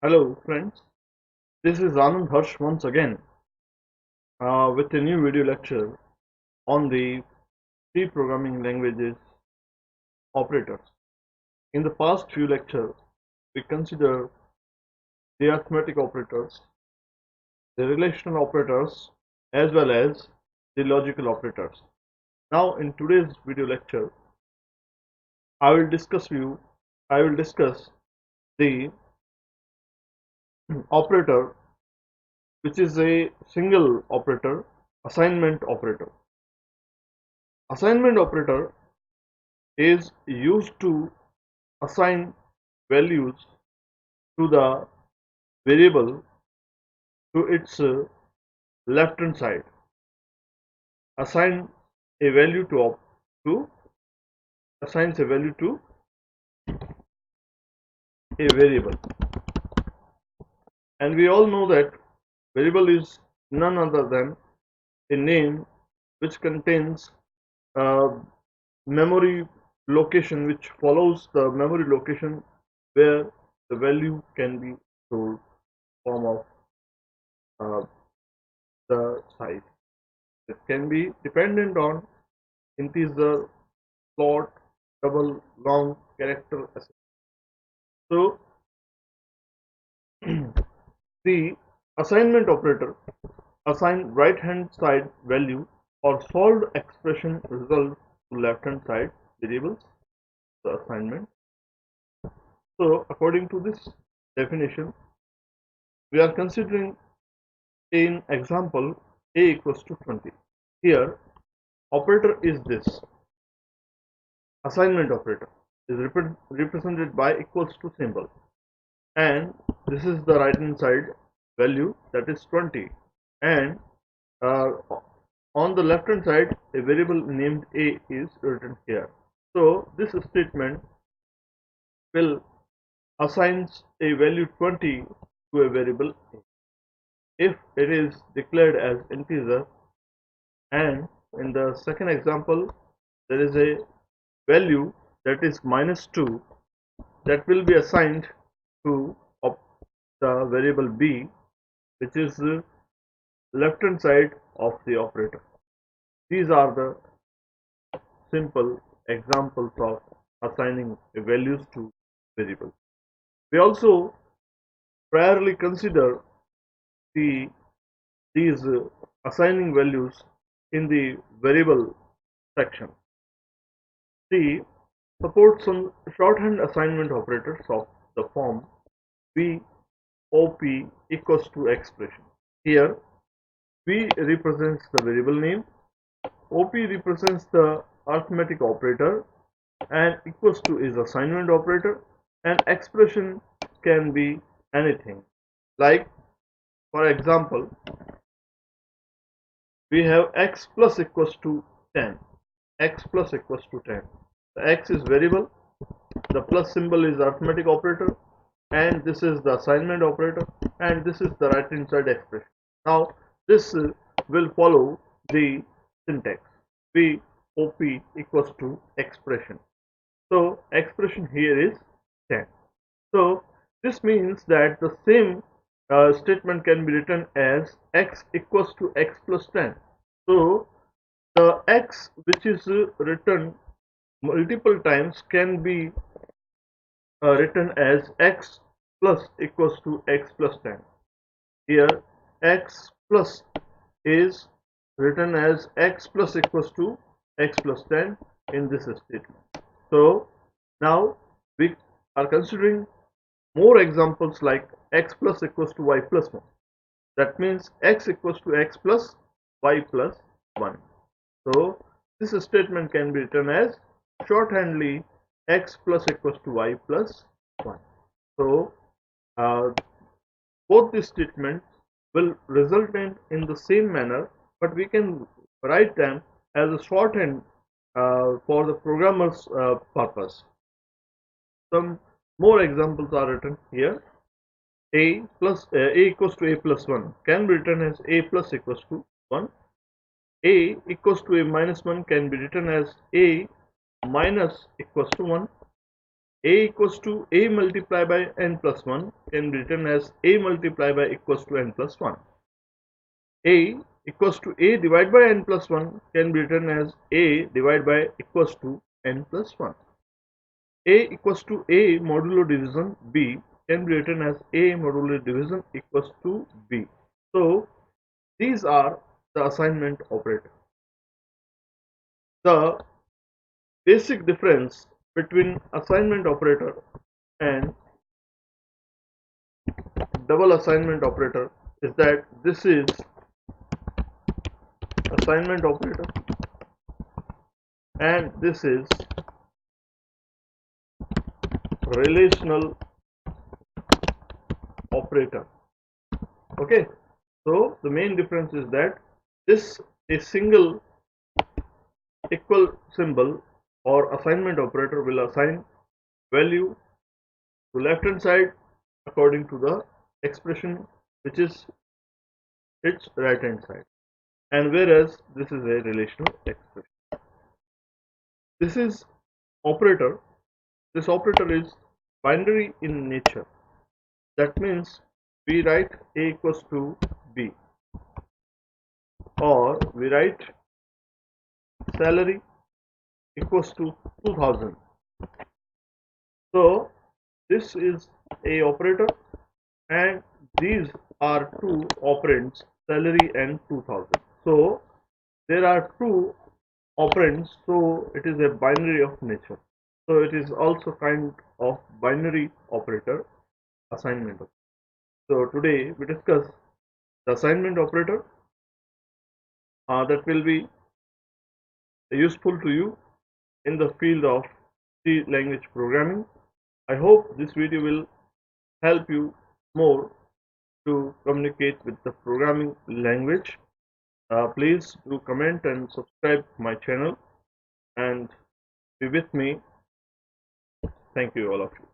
Hello friends, this is Anand Harsh once again with a new video lecture on the C programming languages operators. In the past few lectures, we considered the arithmetic operators, the relational operators, as well as the logical operators. Now in today's video lecture, I will discuss you I will discuss the operator which is a single operator, assignment operator. Assignment operator is used to assign values to the variable to its left hand side. Assign a value to assigns a value to a variable, and we all know that variable is none other than a name which contains a memory location which follows the memory location where the value can be stored form of uh, the size. It can be dependent on integer, float, double, long, character, etc. So the assignment operator assign right hand side value or solved expression result to left hand side variables, the assignment. So according to this definition, we are considering in example a equals to 20. Here operator is this assignment operator is represented by equals to symbol, and this is the right hand side value, that is 20, and uh, on the left hand side a variable named a is written here. So this statement will assigns a value 20 to a variable a if it is declared as integer, and in the second example there is a value that is -2 that will be assigned to the variable b, which is the left hand side of the operator. These are the simple examples of assigning values to variables. We also priorly consider the these assigning values in the variable section. C supports some shorthand assignment operators of the form V OP equals to expression. Here V represents the variable name, OP represents the arithmetic operator, and equals to is assignment operator, and expression can be anything. Like for example, we have x plus equals to 10. X plus equals to 10. The x is variable, the plus symbol is arithmetic operator, and this is the assignment operator, and this is the right hand side expression. Now this will follow the syntax v op equals to expression. So expression here is 10. So this means that the same statement can be written as x equals to x plus 10. So the x which is written multiple times can be written as x plus equals to x plus 10. Here x plus is written as x plus equals to x plus 10 in this statement. So now we are considering more examples like x plus equals to y plus 1. That means x equals to x plus y plus 1. So this statement can be written as shorthandly x plus equals to y plus 1. So uh, both these statements will result in the same manner, but we can write them as a shorthand for the programmer's purpose. Some more examples are written here. A equals to a plus 1 can be written as a plus equals to 1. A equals to a minus 1 can be written as a minus equals to 1. A equals to A multiplied by n plus 1 can be written as A multiplied by equals to n plus 1. A equals to A divided by n plus 1 can be written as A divided by equals to n plus 1. A equals to A modulo division B can be written as A modulo division equals to B. So these are the assignment operator. The basic difference between assignment operator and double assignment operator is that this is assignment operator and this is relational operator. Okay, so the main difference is that this a single equal symbol or assignment operator will assign value to left hand side according to the expression which is its right hand side, and whereas this is a relational expression. This is operator. This operator is binary in nature. That means we write A equals to B, or we write salary equals to 2000. So this is a operator and these are two operands, salary and 2000. So there are two operands, so it is a binary of nature. So it is also kind of binary operator assignment. So today we discuss the assignment operator that will be useful to you in the field of C language programming. I hope this video will help you more to communicate with the programming language. Please do comment and subscribe my channel and be with me. Thank you all of you.